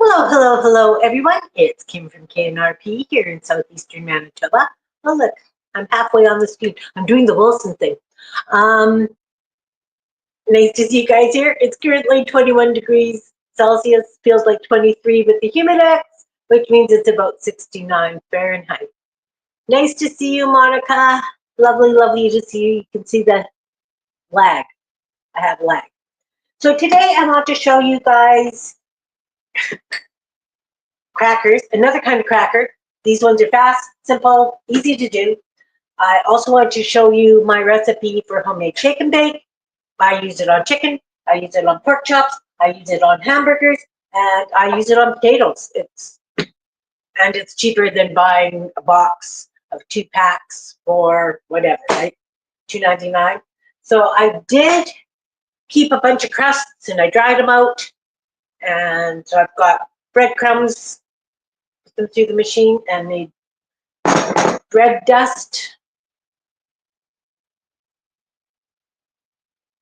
Hello, hello, hello, everyone. It's Kim from K&RP here in southeastern Manitoba. Oh, look, I'm halfway on the screen. I'm doing the Wilson thing. Um, Nice to see you guys here. It's currently 21 degrees Celsius, feels like 23 with the humidex, which means it's about 69 Fahrenheit. Nice to see you, Monica. Lovely, lovely to see you. You can see the lag. I have lag. So today I want to show you guys crackers, another kind of cracker. These ones are fast, simple, easy to do. I also want to show you my recipe for homemade shake and bake. I use it on chicken, I use it on pork chops, I use it on hamburgers, and I use it on potatoes. It's cheaper than buying a box of 2 packs for whatever, right? $2.99. So I did keep a bunch of crusts and I dried them out. And so I've got breadcrumbs, put them through the machine, and made bread dust.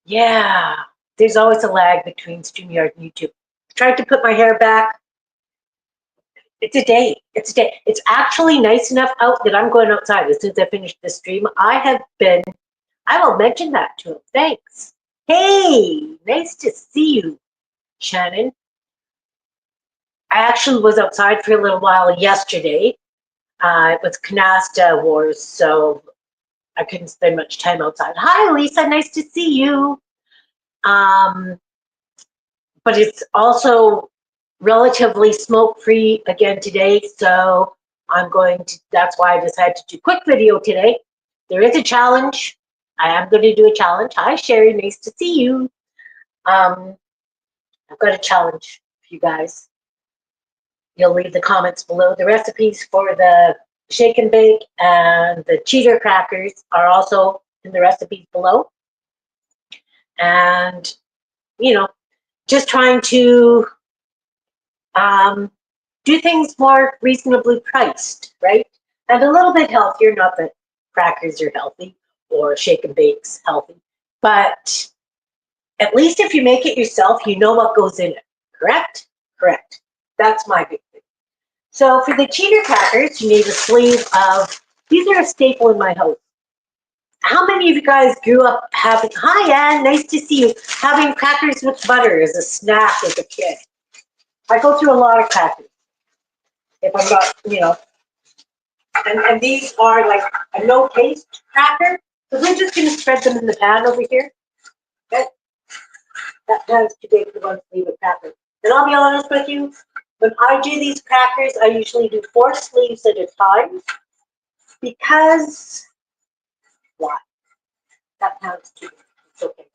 Yeah, there's always a lag between StreamYard and YouTube. Tried to put my hair back. It's a day. It's a day. It's actually nice enough out that I'm going outside as soon as I finish the stream. I will mention that to him. Thanks. Hey, nice to see you, Shannon. I actually was outside for a little while yesterday. It was Canasta Wars, so I couldn't spend much time outside. Hi, Lisa. Nice to see you. But it's also relatively smoke-free again today, so that's why I decided to do a quick video today. There is a challenge. I am going to do a challenge. Hi, Sherry. Nice to see you. I've got a challenge for you guys. You'll leave the comments below. The recipes for the shake and bake and the cheater crackers are also in the recipes below. And, just trying to do things more reasonably priced, right? And a little bit healthier, not that crackers are healthy or shake and bake's healthy, but at least if you make it yourself, you know what goes in it, correct? Correct. That's my big thing. So for the cheater crackers, you need a sleeve of, these are a staple in my house. How many of you guys grew up having, hi Ann, nice to see you, having crackers with butter as a snack as a kid? I go through a lot of crackers. If I'm not, and these are like a no taste cracker. So we're just going to spread them in the pan over here. Okay. That pan's too big for one sleeve of crackers. And I'll be honest with you, when I do these crackers, I usually do 4 sleeves at a time because, why? That pan's too big. It's okay.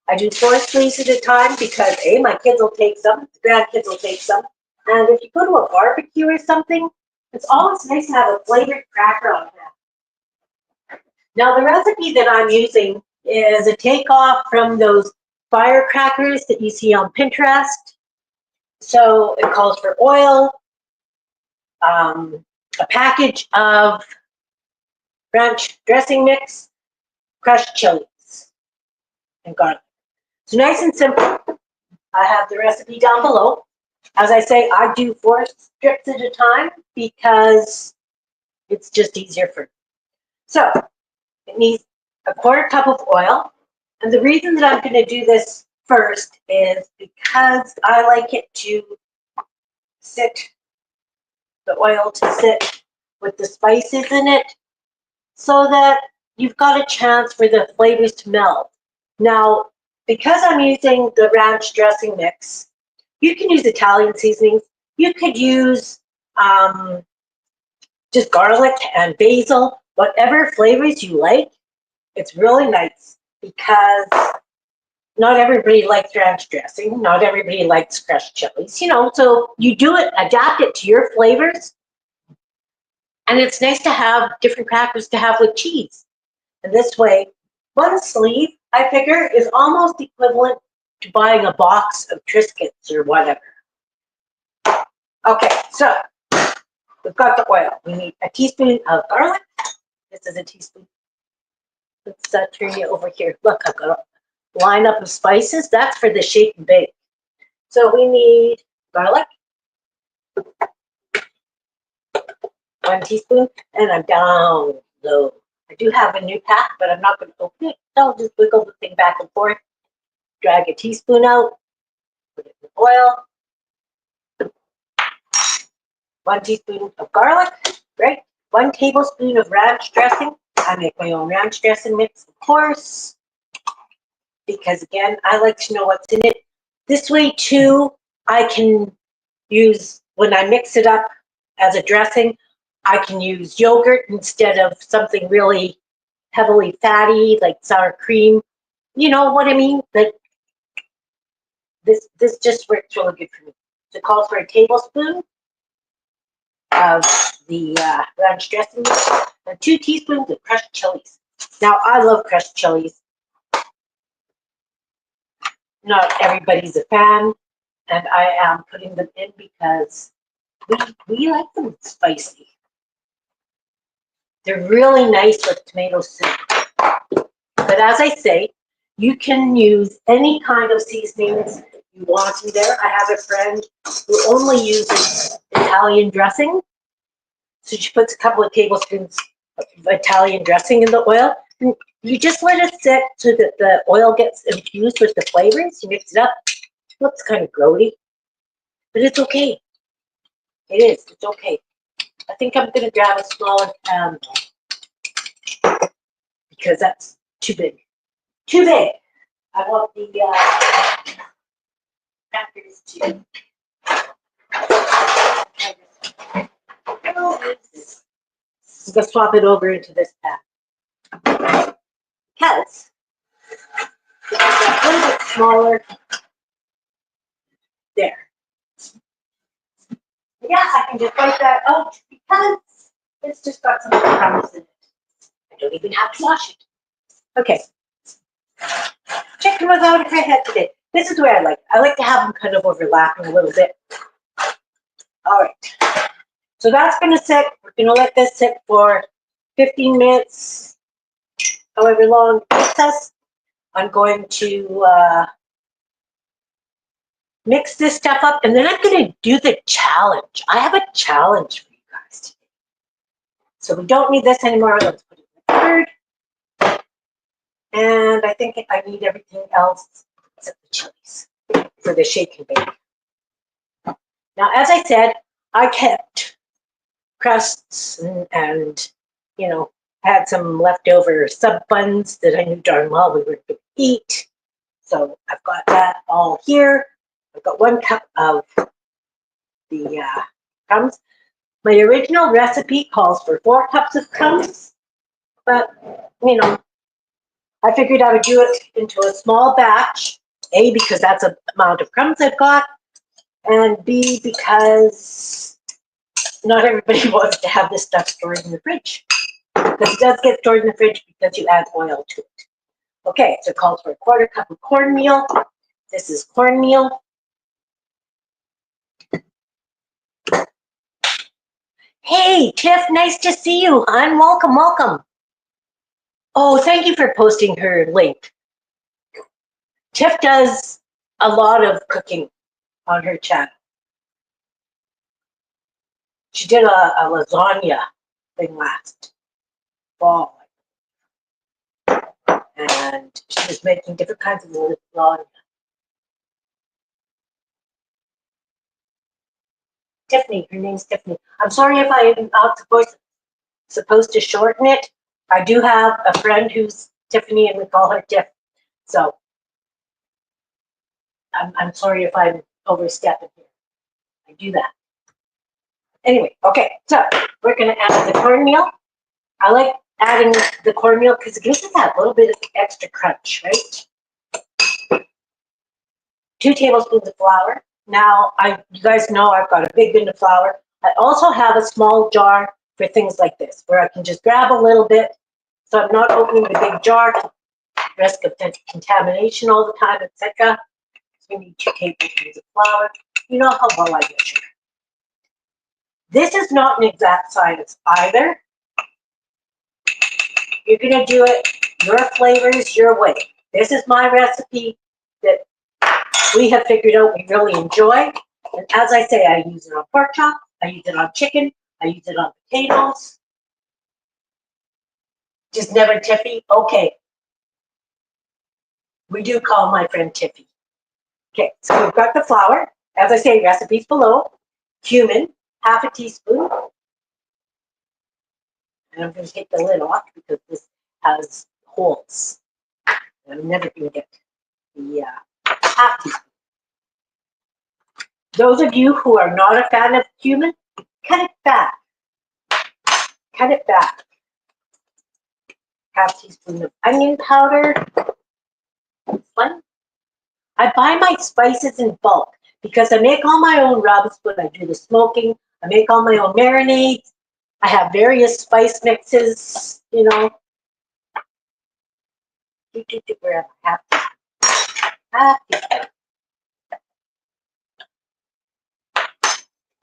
I do 4 sleeves at a time because A, my kids will take some, the grandkids will take some. And if you go to a barbecue or something, it's always nice to have a flavored cracker on hand. Now, the recipe that I'm using is a takeoff from those firecrackers that you see on Pinterest. So it calls for oil, a package of ranch dressing mix, crushed chilies, and garlic. So nice and simple. I have the recipe down below. As I say, I do 4 strips at a time because it's just easier for me. So it needs a 1/4 cup of oil. And the reason that I'm going to do this first is because I like it to sit, the oil to sit with the spices in it so that you've got a chance for the flavors to meld. Now, because I'm using the ranch dressing mix, you can use Italian seasonings. You could use just garlic and basil, whatever flavors you like. It's really nice because not everybody likes ranch dressing. Not everybody likes crushed chilies, so you do it, adapt it to your flavors. And it's nice to have different crackers to have with cheese. And this way, 1 sleeve, I figure, is almost equivalent to buying a box of Triscuits or whatever. Okay, so we've got the oil. We need a teaspoon of garlic. This is a teaspoon. Let's turn you over here. Look, I've got a lineup of spices. That's for the shake and bake. So we need garlic. 1 teaspoon, and I'm down low. I do have a new pack, but I'm not going to open it. I'll just wiggle the thing back and forth, drag a teaspoon out, put it in the oil, 1 teaspoon of garlic, right? 1 tablespoon of ranch dressing. I make my own ranch dressing mix, of course, because again, I like to know what's in it. This way too, I can use, when I mix it up as a dressing, I can use yogurt instead of something really heavily fatty like sour cream. You know what I mean? Like this just works really good for me. So it calls for a tablespoon of the ranch dressing and 2 teaspoons of crushed chilies. Now I love crushed chilies. Not everybody's a fan, and I am putting them in because we like them spicy. They're really nice with tomato soup. But as I say, you can use any kind of seasonings you want in there. I have a friend who only uses Italian dressing. So she puts a couple of tablespoons of Italian dressing in the oil. And you just let it sit so that the oil gets infused with the flavors. You mix it up. It looks kind of grody, but it's okay. It is. It's okay. I think I'm going to grab a smaller pan because that's too big. Too big. I want the crackers to. I'm going to swap it over into this pan because it's a little bit smaller. There. Yeah, I can just wipe that out because it's just got some crumbs in it. I don't even have to wash it. Okay. Chicken was out of my head today. This is where I like to have them kind of overlapping a little bit. All right. So that's going to sit. We're going to let this sit for 15 minutes, however long it takes us. I'm going to mix this stuff up, and then I'm going to do the challenge. I have a challenge for you guys today. So we don't need this anymore. Let's put it in the cupboard. And I think I need everything else except the chilies for the shake and bake. Now, as I said, I kept crusts and you know, had some leftover sub buns that I knew darn well we were going to eat. So I've got that all here. I've got 1 cup of the crumbs. My original recipe calls for 4 cups of crumbs, but you know, I figured I would do it into a small batch. A, because that's the amount of crumbs I've got, and B, because not everybody wants to have this stuff stored in the fridge. Because it does get stored in the fridge because you add oil to it. Okay, so it calls for a 1/4 cup of cornmeal. This is cornmeal. Hey, Tiff, nice to see you, hon. Welcome, welcome. Oh, thank you for posting her link. Tiff does a lot of cooking on her channel. She did a lasagna thing last fall. And she was making different kinds of lasagna. Tiffany, her name's Tiffany. I'm sorry if I'm not supposed to shorten it. I do have a friend who's Tiffany and we call her Tiff. So I'm sorry if I'm overstepping here. I do that. Anyway, okay, so we're gonna add the cornmeal. I like adding the cornmeal because it gives it that little bit of extra crunch, right? 2 tablespoons of flour. Now, you guys know I've got a big bin of flour. I also have a small jar for things like this, where I can just grab a little bit, so I'm not opening the big jar, risk of contamination all the time, etc. So we need 2 tablespoons of flour. You know how well I measure. This is not an exact science either. You're gonna do it your flavors, your way. This is my recipe that we have figured out we really enjoy. And as I say, I use it on pork chop, I use it on chicken, I use it on potatoes. Just never Tiffy? Okay. We do call my friend Tiffy. Okay, so we've got the flour. As I say, recipes below. Cumin, half a teaspoon. And I'm going to take the lid off because this has holes. And I'm never going to get the half teaspoon. Those of you who are not a fan of cumin, cut it back. Cut it back. Half teaspoon of onion powder. One. I buy my spices in bulk because I make all my own rubs when I do the smoking. I make all my own marinades. I have various spice mixes, you know. Where I have to.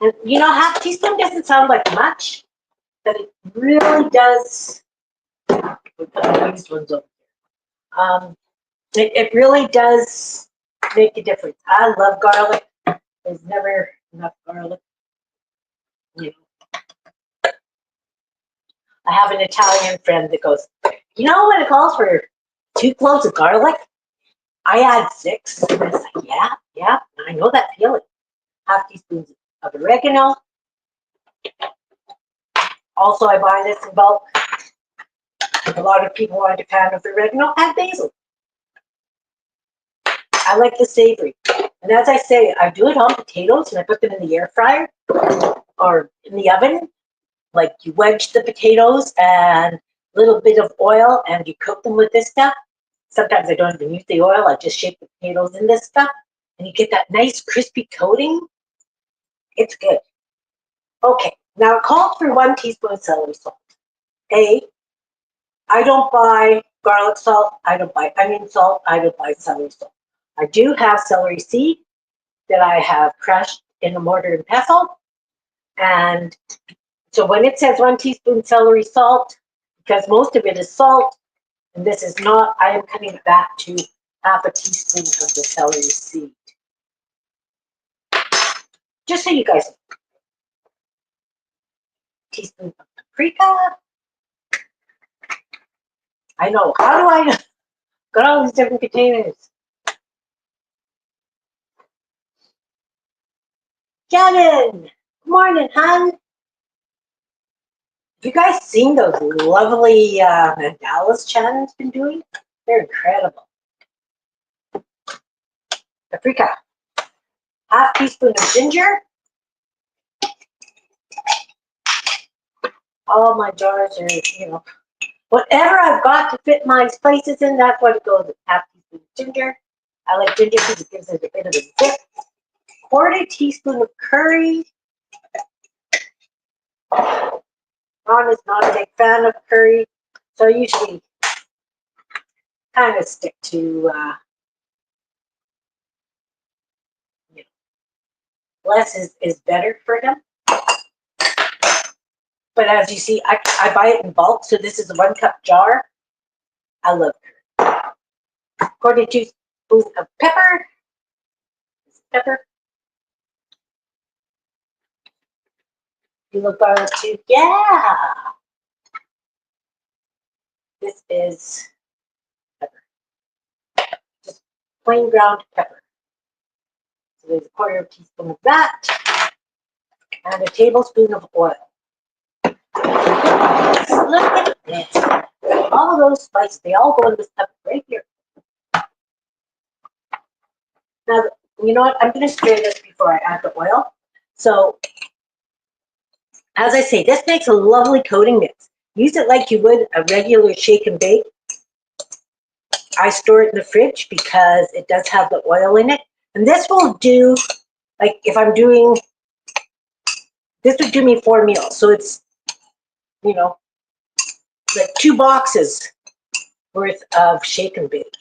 And you know, half teaspoon doesn't sound like much, but it really does. We put these ones over here. It really does make a difference. I love garlic. There's never enough garlic. You know. I have an Italian friend that goes, you know, when it calls for 2 cloves of garlic, I add 6. And I was like, yeah, I know that feeling. Half teaspoons of oregano. Also, I buy this in bulk. A lot of people aren't a fan of oregano. Add basil. I like the savory. And as I say, I do it on potatoes and I put them in the air fryer or in the oven. Like you wedge the potatoes and a little bit of oil and you cook them with this stuff. Sometimes I don't even use the oil. I just shake the potatoes in this stuff and you get that nice crispy coating. It's good. Okay, now it calls for 1 teaspoon of celery salt. I don't buy garlic salt. I don't buy onion salt. I don't buy celery salt. I do have celery seed that I have crushed in a mortar and pestle. And so when it says 1 teaspoon celery salt, because most of it is salt, and this is not, I am cutting it back to half a teaspoon of the celery seed. Just so you guys know. Teaspoon of paprika. I know, how do I got all these different containers? Kevin, good morning, hon. Have you guys seen those lovely mandalas Shannon's been doing? They're incredible. Paprika. Half teaspoon of ginger. All my jars are, you know, whatever I've got to fit my spices in, that's what it goes with. Half teaspoon of ginger. I like ginger because it gives it a bit of a zip. 1/4 teaspoon of curry. Ron is not a big fan of curry, so I usually kind of stick to, you know, less is better for him. But as you see, I buy it in bulk, so this is a 1 cup jar. I love curry. 1/4 teaspoon of pepper. Pepper. You look on to, yeah. This is pepper. Just plain ground pepper. So there's 1/4 teaspoon of that. And a tablespoon of oil. Look at this. All of those spices, they all go in this pepper right here. Now, you know what? I'm going to stir this before I add the oil. So, as I say, this makes a lovely coating mix. Use it like you would a regular shake and bake. I store it in the fridge because it does have the oil in it. And this will do, like if I'm doing, this would do me 4 meals. So it's, you know, like 2 boxes worth of shake and bake.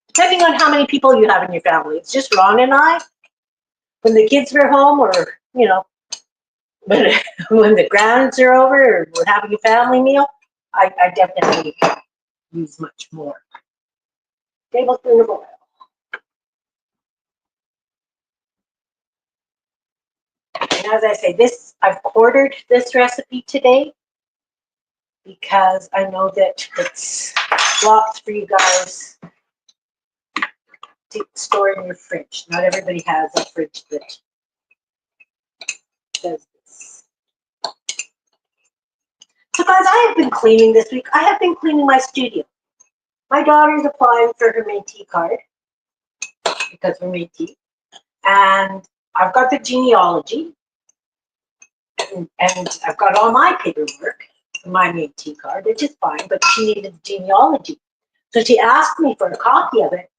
Depending on how many people you have in your family. It's just Ron and I. When the kids are home or, you know, when the grands are over or we're having a family meal, I definitely use much more. Tablespoon of oil. And as I say, this, I've ordered this recipe today because I know that it's lots for you guys to store in your fridge. Not everybody has a fridge that does this. So guys, I have been cleaning this week. I have been cleaning my studio. My daughter's applying for her Métis card because we're Métis. And I've got the genealogy and I've got all my paperwork for my Métis card, which is fine, but she needed the genealogy. So she asked me for a copy of it.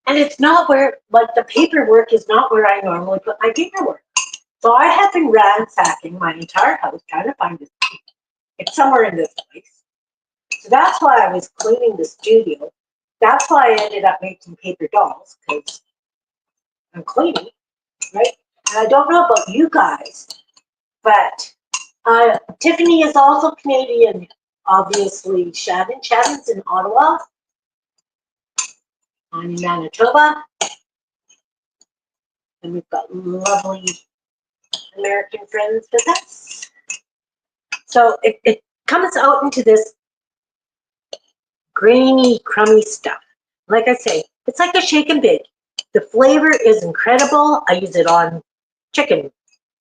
And it's not where, like the paperwork is not where I normally put my paperwork. So I have been ransacking my entire house trying to find this. It's somewhere in this place. So that's why I was cleaning the studio. That's why I ended up making paper dolls, because I'm cleaning, right? And I don't know about you guys, but Tiffany is also Canadian, obviously. Shannon's in Ottawa. I'm in Manitoba. And we've got lovely American friends with us. So it comes out into this grainy, crummy stuff. Like I say, it's like a shake and bake. The flavor is incredible. I use it on chicken,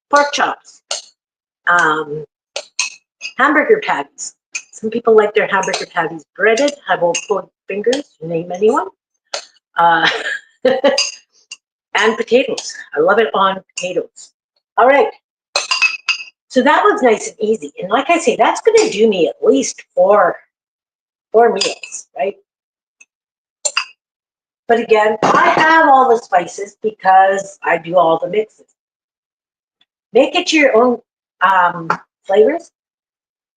pork chops, hamburger patties. Some people like their hamburger patties breaded. I won't point fingers, name anyone. And potatoes. I love it on potatoes. All right. So that was nice and easy. And like I say, that's going to do me at least four meals, right? But again, I have all the spices because I do all the mixes. Make it your own flavors.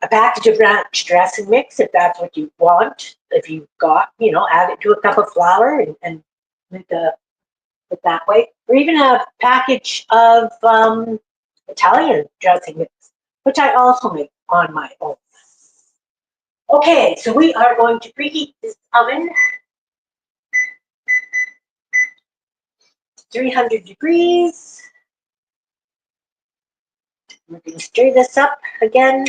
A package of ranch dressing mix, if that's what you want. If you've got, add it to a cup of flour and make it that way. Or even a package of Italian dressing mix, which I also make on my own. Okay, so we are going to preheat this oven. 300 degrees. We're going to stir this up again.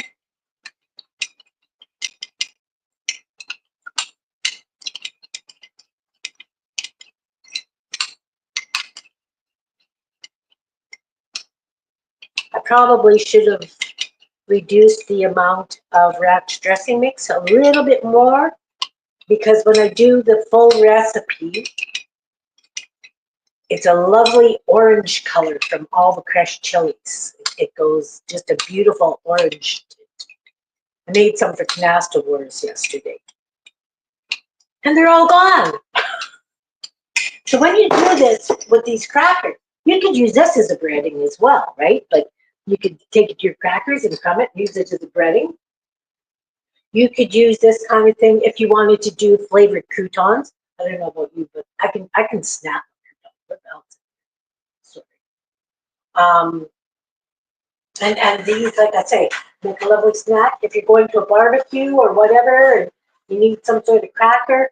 I probably should have reduced the amount of ranch dressing mix a little bit more, because when I do the full recipe, it's a lovely orange color from all the crushed chilies. It goes just a beautiful orange. I made some for canasta wars yesterday. And they're all gone. So when you do this with these crackers, you could use this as a breading as well, right? Like you could take your crackers and crumb it, use it as a breading. You could use this kind of thing if you wanted to do flavored croutons. I don't know about you, but I can snap croutons. Sorry. And these, like I say, make a lovely snack. If you're going to a barbecue or whatever, and you need some sort of cracker,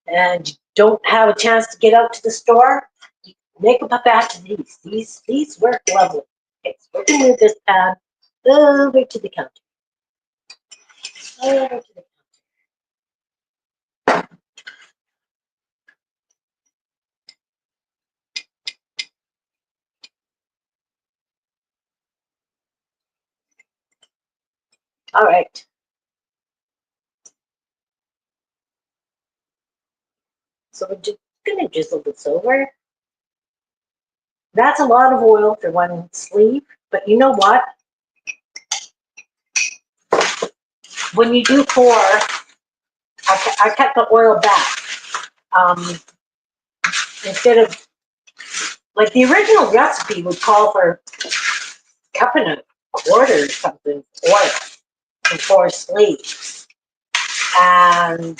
and you don't have a chance to get out to the store, you make up a batch of these. These work lovely. Okay, so we're gonna move this pan over to the counter. Over to the counter. All right. So we're just gonna drizzle this over. That's a lot of oil for one sleeve, but you know what? When you do 4, I cut the oil back. Instead of, like the original recipe would call for a cup and a quarter or something oil and 4 sleeves. And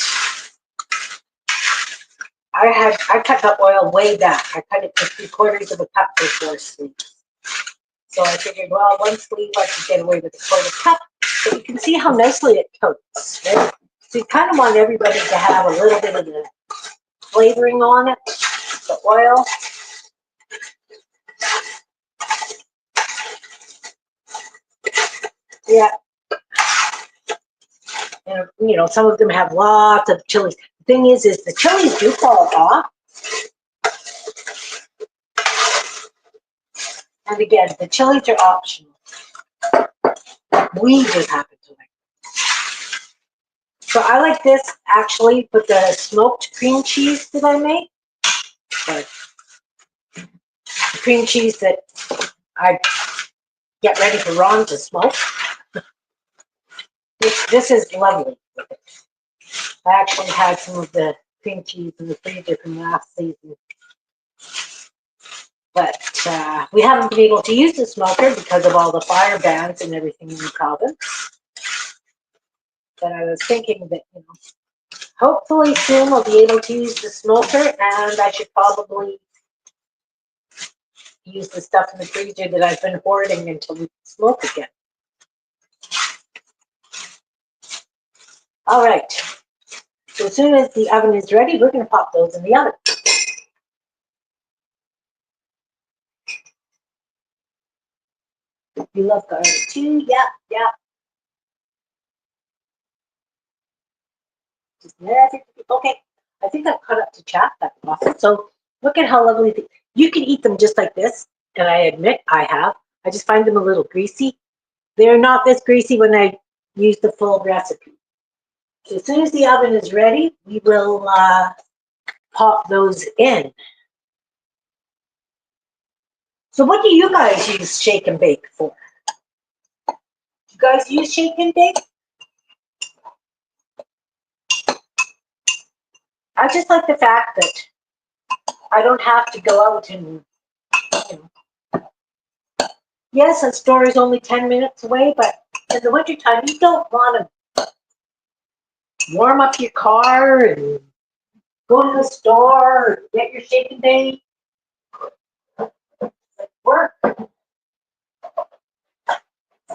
I cut the oil way back. I cut it to 3/4 of a cup for 4 sleeves. So I figured, well, 1 sleeve I could get away with a 1/4 cup. But you can see how nicely it coats, right? So you kind of want everybody to have a little bit of the flavoring on it, the oil. Yeah. And, you know, some of them have lots of chilies. The thing is the chilies do fall off. And again, the chilies are optional. We just happen to like them. So I like this actually with the smoked cream cheese that I make. Sorry. The cream cheese that I get ready for Ron to smoke. This is lovely. I actually had some of the cream cheese in the freezer from last season. But we haven't been able to use the smoker because of all the fire bans and everything in the province. But I was thinking that, you know, hopefully soon we'll be able to use the smoker, and I should probably use the stuff in the freezer that I've been hoarding until we can smoke again. All right. So as soon as the oven is ready, we're going to pop those in the oven. You love garlic too? Yeah, yeah. Just let it, okay. I think I've cut up to chop. That's awesome. So look at how lovely you can eat them just like this, and I admit I have. I just find them a little greasy. They're not this greasy when I use the full recipe. So as soon as the oven is ready, we will pop those in. So what do you guys use shake and bake for? You guys use shake and bake? I just like the fact that I don't have to go out and, you know, yes, a store is only 10 minutes away, but in the wintertime, you don't want to warm up your car and go to the store, get your shake and bake. It's like work. It's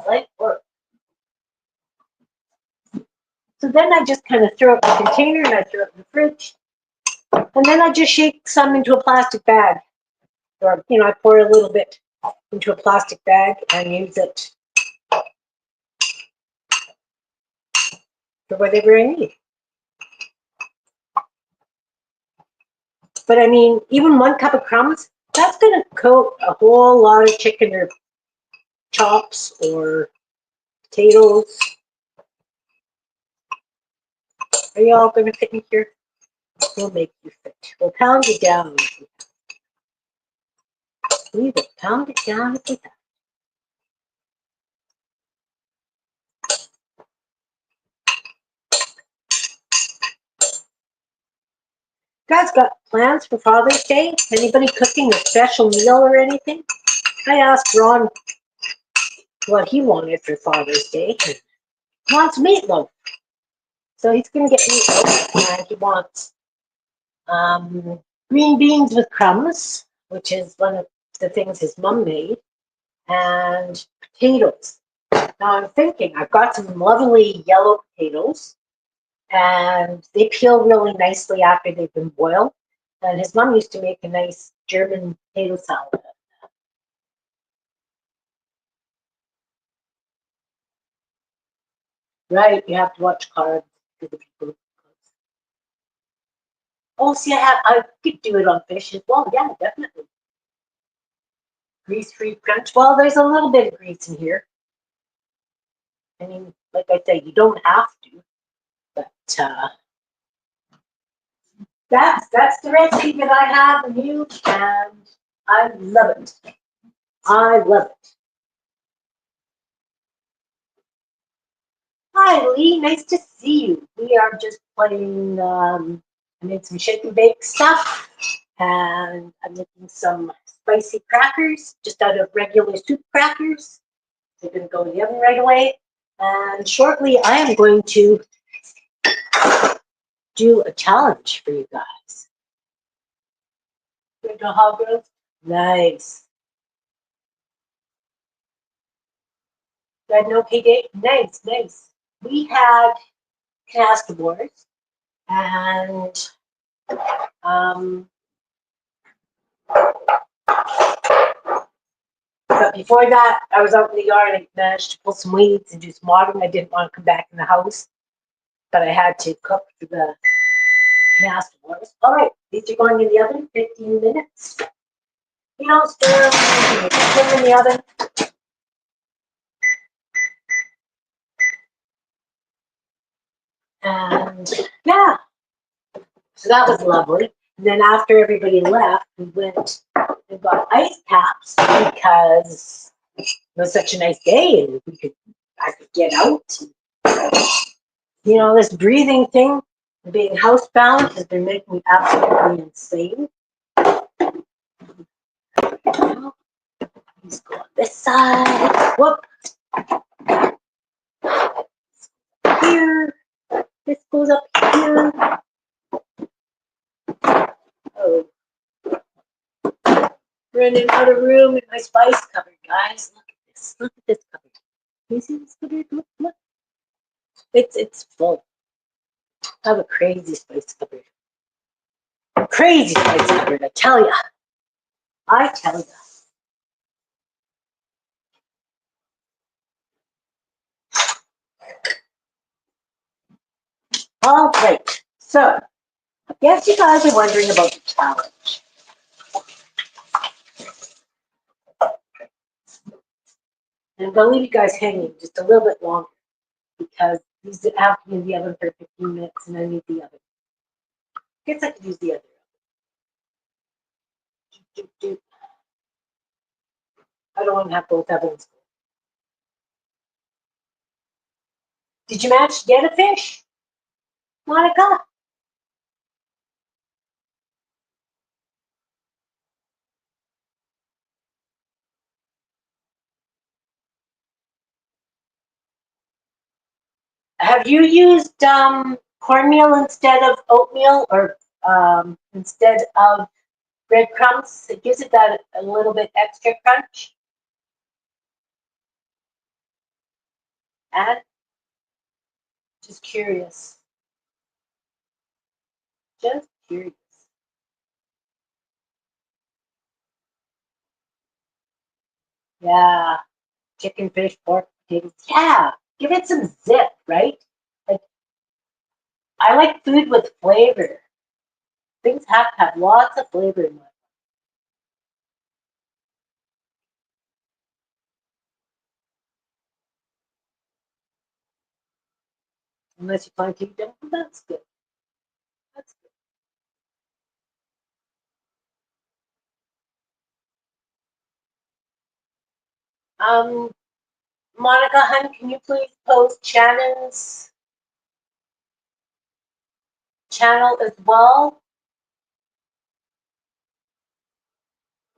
like work. So then I just kind of throw it in the container and I throw it in the fridge. And then I just shake some into a plastic bag. Or, you know, I pour a little bit into a plastic bag and use it for whatever I need. But I mean, even 1 cup of crumbs, that's going to coat a whole lot of chicken or chops or potatoes. Are you all going to fit in here? We'll make you fit. We'll pound it down. We will pound it down if we have. Guys, got plans for Father's Day? Anybody cooking a special meal or anything? I asked Ron what he wanted for Father's Day. He wants meatloaf. So he's going to get meatloaf, and he wants green beans with crumbs, which is one of the things his mom made, and potatoes. Now I'm thinking, I've got some lovely yellow potatoes, and they peel really nicely after they've been boiled. And his mom used to make a nice German potato salad. Right, you have to watch carbs for the people. Oh, see, I could do it on fish as well. Yeah, definitely. Grease-free crunch. Well, there's a little bit of grease in here. I mean, like I said, you don't have to, but that's the recipe that I have and use, and I love it. I love it. Hi, Lee. Nice to see you. We are just playing. I made some shake and bake stuff, and I'm making some spicy crackers just out of regular soup crackers. They're going to go in the oven right away. And shortly, I am going to do a challenge for you guys. Going to hog roast? Nice. Got no payday? Nice, nice. We had cast wars, and got before that, I was out in the yard and I managed to pull some weeds and do some watering. I didn't want to come back in the house, but I had to cook for the master ones. All right, these are going in the oven, 15 minutes. You know, stir them, put them in the oven. And yeah, so that was lovely. And then after everybody left, we went and got ice caps because it was such a nice day and I could get out. You know, this breathing thing, being housebound, has been making me absolutely insane. Let's go on this side. Whoop. Here. This goes up here. Oh. Running out of room in my spice cupboard, guys. Look at this. Look at this cupboard. Can you see this cupboard? Look, look. It's full. I have a crazy spice cupboard. Crazy spice cupboard, I tell ya. I tell ya. All right. So, I guess you guys are wondering about the challenge. And I'm going to leave you guys hanging just a little bit longer because these have to be in the oven for 15 minutes and I need the oven. I guess I could use the other oven. I don't want to have both ovens. Did you manage to get a fish? Monica? Have you used cornmeal instead of oatmeal or instead of breadcrumbs? It gives it that a little bit extra crunch. And just curious. Just curious. Yeah. Chicken, fish, pork, potatoes. Yeah. Give it some zip, right? Like I like food with flavor. Things have to have lots of flavor in them. Unless you find to eat them, that's good. That's good. Monica, hun, can you please post Shannon's channel as well,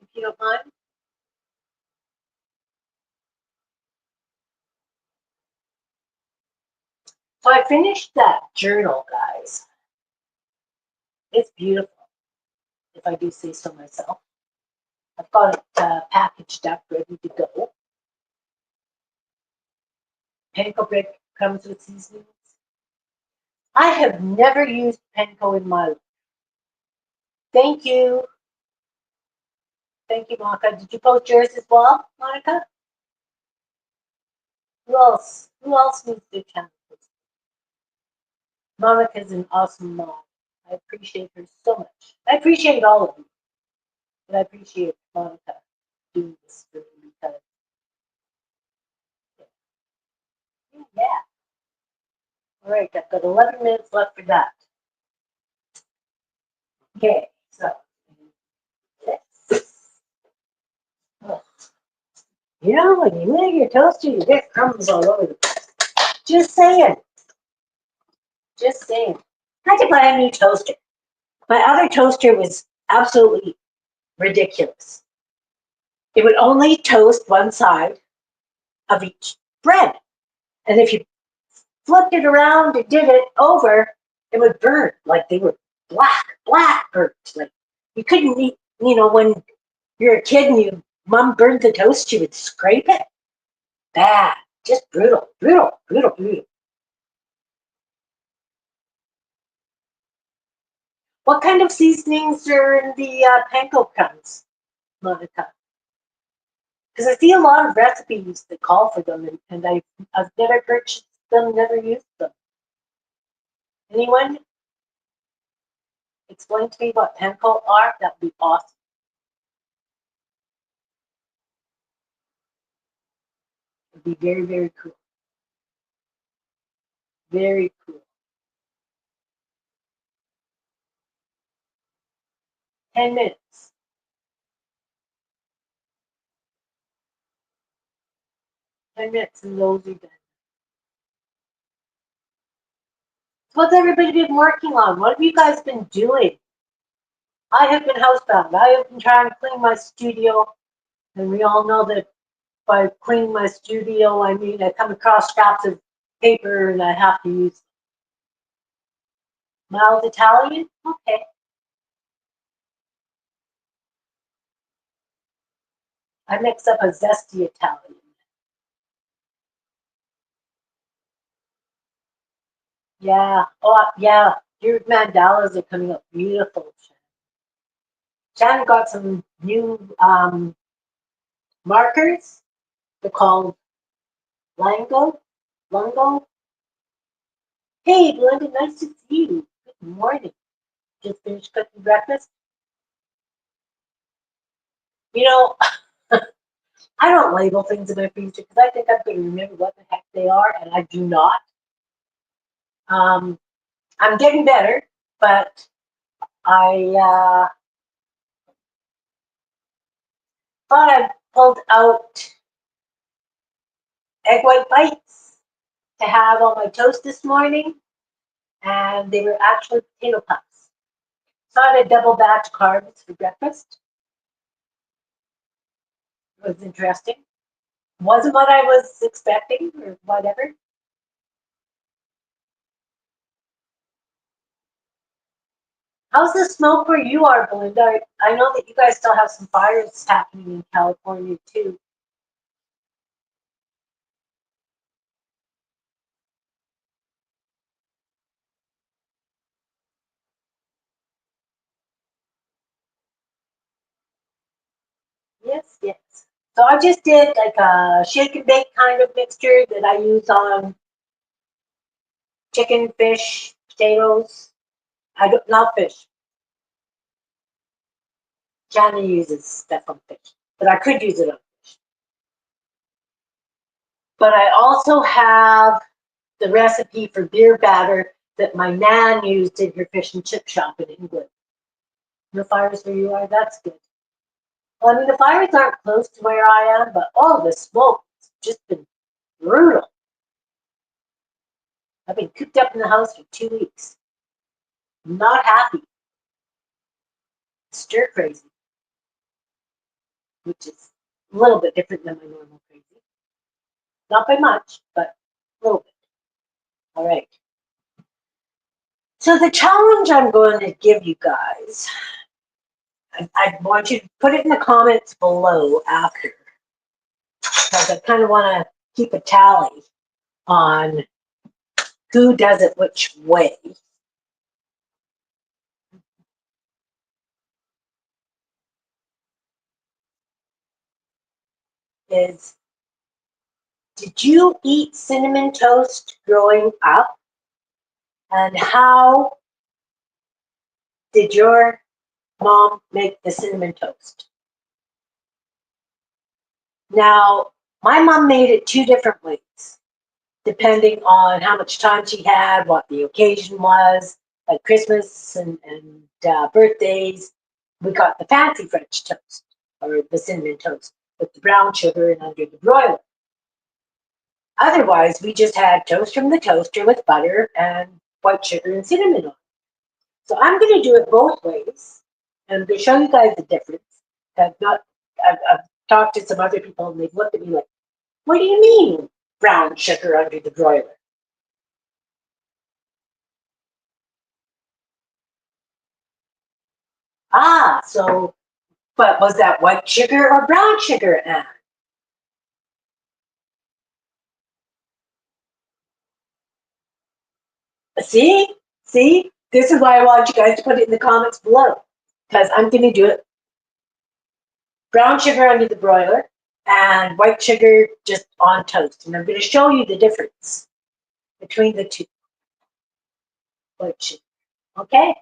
if you don't mind? So I finished that journal, guys. It's beautiful, if I do say so myself. I've got it packaged up, ready to go. Panko bread comes with seasonings. I have never used panko in my life. Thank you. Thank you, Monica. Did you post yours as well, Monica? Who else? Who else needs their channel? Monica's an awesome mom. I appreciate her so much. I appreciate all of you. But I appreciate Monica doing this for me because, yeah. All right, I've got 11 minutes left for that. Okay, so this. Oh. You know, when you make your toaster, you get crumbs all over the place. Just saying. Just saying. I had to buy a new toaster. My other toaster was absolutely ridiculous. It would only toast one side of each bread. And if you flipped it around and did it over, it would burn. Like they were black burnt. Like you couldn't eat, you know, when you're a kid and your mom burned the toast, you would scrape it. Bad. Just brutal. What kind of seasonings are in the panko crumbs, Monica? Because I see a lot of recipes that call for them, and I've never purchased them, never used them. Anyone explain to me what panko are? That would be awesome. It would be very, very cool. Very cool. 10 minutes. 10 minutes and those are done. What's everybody been working on? What have you guys been doing? I have been housebound. I have been trying to clean my studio, and we all know that by cleaning my studio, I mean I come across scraps of paper and I have to use mild Italian. Okay. I mix up a zesty Italian. Yeah. Oh, yeah. Your mandalas are coming up beautiful. Shannon got some new markers. They're called Lango. Lungo. Hey, Belinda, nice to see you. Good morning. Just finished cooking breakfast. You know, I don't label things in my freezer because I think I'm going to remember what the heck they are, and I do not. I'm getting better, but I thought I pulled out egg white bites to have on my toast this morning, and they were actually potato puffs. So I had a double batch carbs for breakfast. It was interesting. Wasn't what I was expecting or whatever. How's the smoke where you are, Belinda? I know that you guys still have some fires happening in California too. Yes, yes. So I just did like a shake and bake kind of mixture that I use on chicken, fish, potatoes. I don't not fish. China uses stuff on fish, but I could use it on fish. But I also have the recipe for beer batter that my nan used in her fish and chip shop in England. No fires where you are, that's good. Well, I mean, the fires aren't close to where I am, but oh, the smoke has just been brutal. I've been cooped up in the house for 2 weeks. I'm not happy. Stir crazy, which is a little bit different than my normal crazy. Not by much, but a little bit. All right. So the challenge I'm going to give you guys, I want you to put it in the comments below after, because I kind of want to keep a tally on who does it which way. Is, did you eat cinnamon toast growing up? And how did your mom make the cinnamon toast? Now, my mom made it 2 different ways, depending on how much time she had, what the occasion was, like Christmas and birthdays. We got the fancy French toast, or the cinnamon toast, with the brown sugar and under the broiler. Otherwise, we just had toast from the toaster with butter and white sugar and cinnamon on it. So I'm going to do it both ways, and I'm going to show you guys the difference. I've talked to some other people, and they've looked at me like, what do you mean brown sugar under the broiler? Ah, so, but was that white sugar or brown sugar, Anne? See? See? This is why I want you guys to put it in the comments below, because I'm going to do it brown sugar under the broiler and white sugar just on toast. And I'm going to show you the difference between the two. White sugar. Okay?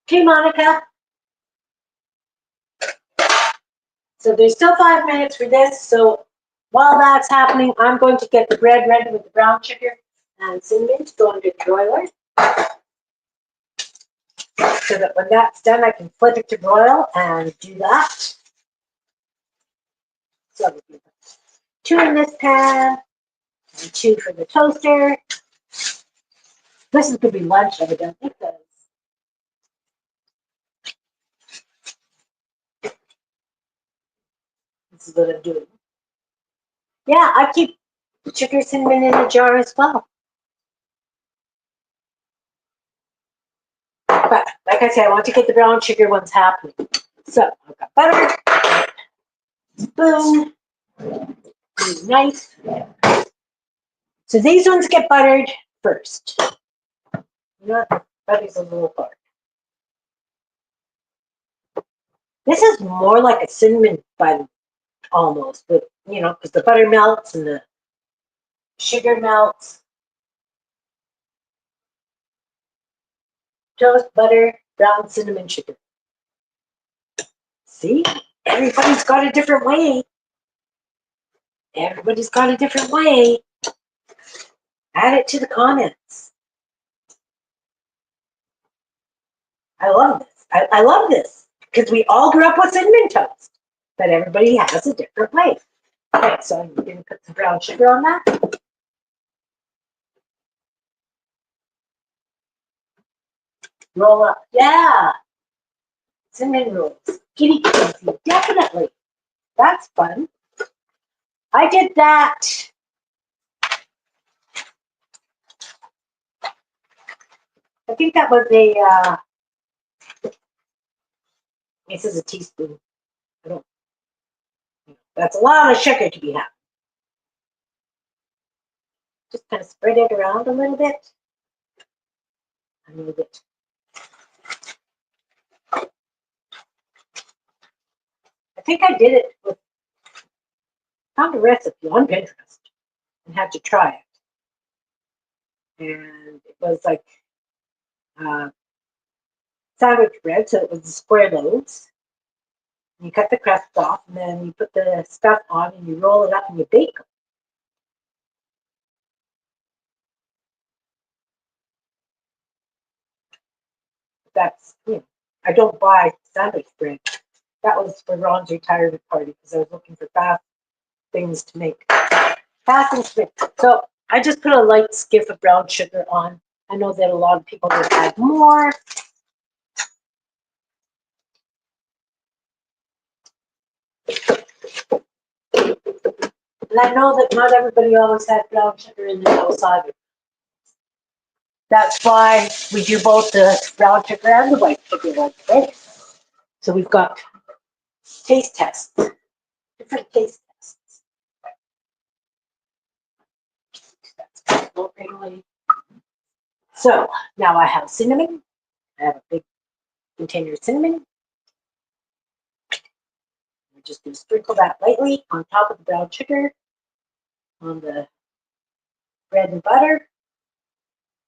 Okay, Monica. So there's still 5 minutes for this. So while that's happening, I'm going to get the bread ready with the brown sugar and cinnamon to go into the broiler. So that when that's done, I can flip it to broil and do that. So we'll do 2 in this pan and 2 for the toaster. This is going to be lunch, evidently, because this is what I'm doing. Yeah, I keep sugar, cinnamon in a jar as well. But like I said, I want to get the brown sugar ones happening. So I've got butter, spoon, knife. So these ones get buttered first. Not butter's a little part. This is more like a cinnamon bun almost, but you know, because the butter melts and the sugar melts. Toast, butter, brown cinnamon sugar. See, everybody's got a different way. Everybody's got a different way. Add it to the comments. I love this. I love this because we all grew up with cinnamon toast, but everybody has a different way. Okay, so I'm going to put some brown sugar on that. Roll up. Yeah. Cinnamon rolls. Kitty crazy. Definitely. That's fun. I did that. I think that was this is a teaspoon. I don't, that's a lot of sugar to be had. Just kind of spread it around a little bit. A little bit. I think I did it with, found a recipe on Pinterest and had to try it. And it was like sandwich bread, so it was square loaves. You cut the crust off, and then you put the stuff on, and you roll it up, and you bake them. That's, you know, I don't buy sandwich bread. That was for Ron's retirement party because I was looking for fast things to make. Fast and quick. So I just put a light skiff of brown sugar on. I know that a lot of people would add more. And I know that not everybody always had brown sugar in their house either. That's why we do both the brown sugar and the white sugar one today. So we've got taste tests, different taste tests. So now I have cinnamon. I have a big container of cinnamon. I'm just going to sprinkle that lightly on top of the brown sugar, on the bread and butter.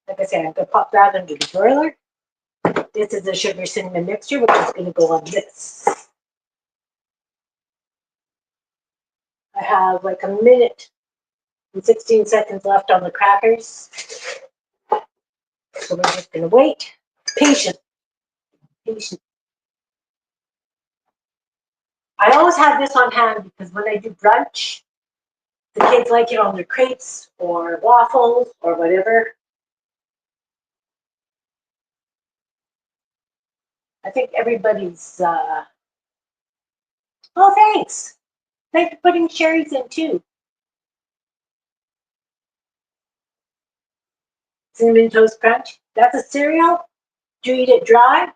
Like I said, I'm going to pop that under the broiler. This is the sugar cinnamon mixture, which is going to go on this. I have like a minute and 16 seconds left on the crackers. So we're just going to wait. Patient. Patient. I always have this on hand because when I do brunch, the kids like it on their crepes or waffles or whatever. I think everybody's, oh, thanks. Thanks for putting cherries in too. Cinnamon Toast Crunch. That's a cereal. Do you eat it dry?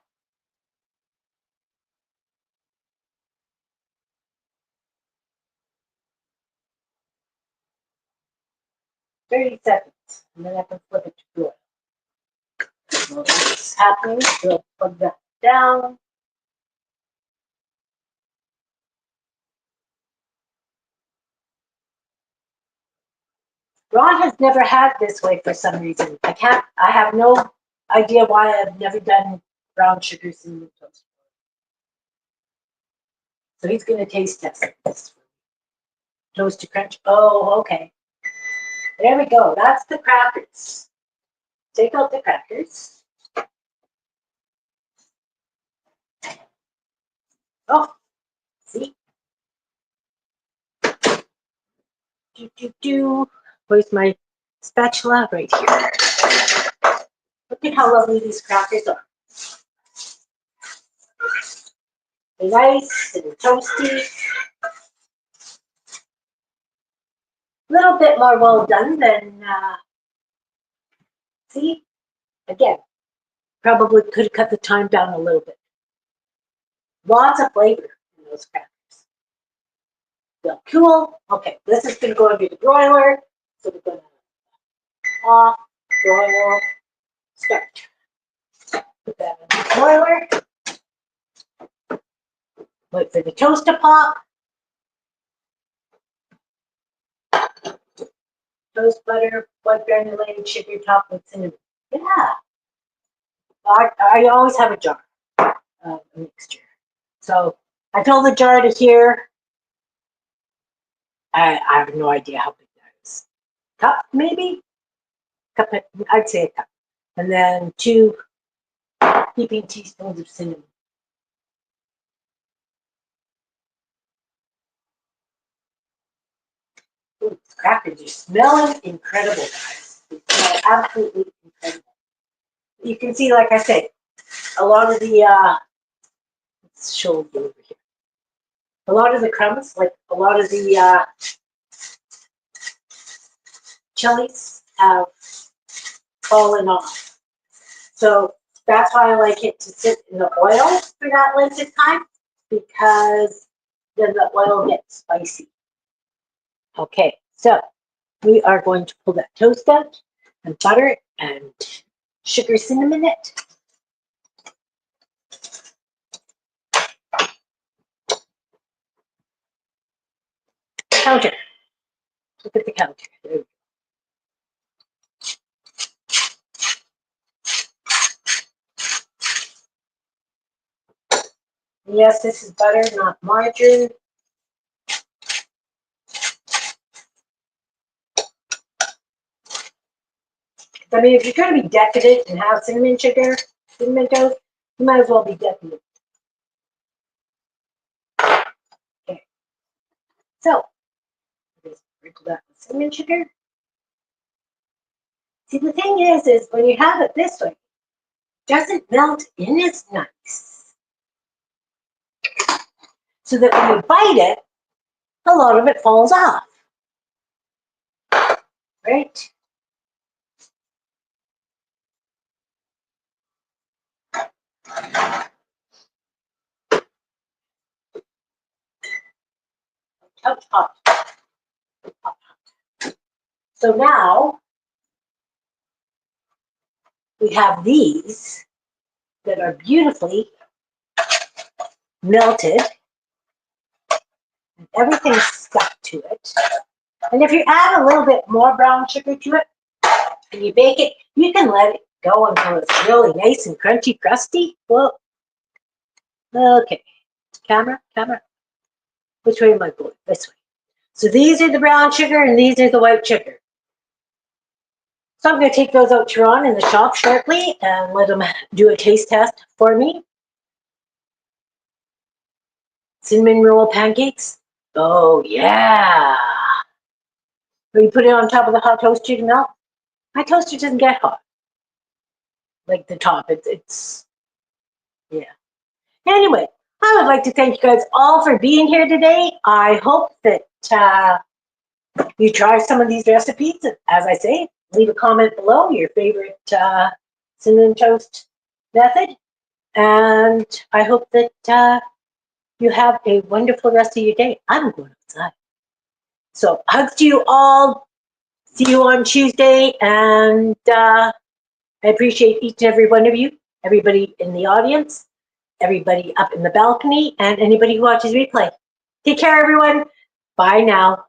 $30, and then I can flip it to broil. While that's happening, we'll plug that down. Ron has never had this way for some reason. I have no idea why I've never done brown sugar cinnamon toast. So he's going to taste test this. Toast to crunch. Oh, okay. There we go. That's the crackers. Take out the crackers. Oh, see? Where's my spatula? Right here. Look at how lovely these crackers are. They're nice and toasty. A little bit more well done than, see? Again, probably could have cut the time down a little bit. Lots of flavor in those crackers. They'll cool. Okay, this is going to go into the broiler. So we're going to off, broil, start. Put that in the broiler. Wait for the toast to pop. Toast butter, white granulated sugar topped with cinnamon. Yeah. I always have a jar of a mixture. So I fill the jar to here. I have no idea how big that is. Cup, maybe? Cup, I'd say a cup. And then 2 heaping teaspoons of cinnamon. Ooh, these crackers are smelling incredible, guys. They smell absolutely incredible. You can see, like I said, a lot of the, let's show you over here. A lot of the crumbs, like a lot of the chilies have fallen off. So that's why I like it to sit in the oil for that length of time, because then the oil gets spicy. Okay, so we are going to pull that toast out and butter it and sugar cinnamon it. Counter. Look at the counter. There we go. Yes, this is butter, not margarine. I mean, if you're going to be decadent and have cinnamon sugar, cinnamon toast, you might as well be decadent. Okay. So, just sprinkle that with cinnamon sugar. See, the thing is when you have it this way, it doesn't melt in as nice. So that when you bite it, a lot of it falls off. Right? Hot, hot. So now we have these that are beautifully melted. And everything's stuck to it. And if you add a little bit more brown sugar to it and you bake it, you can let it go until it's really nice and crunchy, crusty. Well, okay. Camera. Which way am I going? This way. So these are the brown sugar and these are the white sugar. So I'm going to take those out to Ron in the shop shortly and let him do a taste test for me. Cinnamon roll pancakes. Oh, yeah. When you put it on top of the hot toaster to melt, my toaster doesn't get hot. Like the top, it's yeah. Anyway, I would like to thank you guys all for being here today. I hope that you try some of these recipes. As I say, leave a comment below your favorite cinnamon toast method. And I hope that you have a wonderful rest of your day. I'm going outside. So hugs to you all. See you on Tuesday. And I appreciate each and every one of you, everybody in the audience, everybody up in the balcony, and anybody who watches replay. Take care, everyone. Bye now.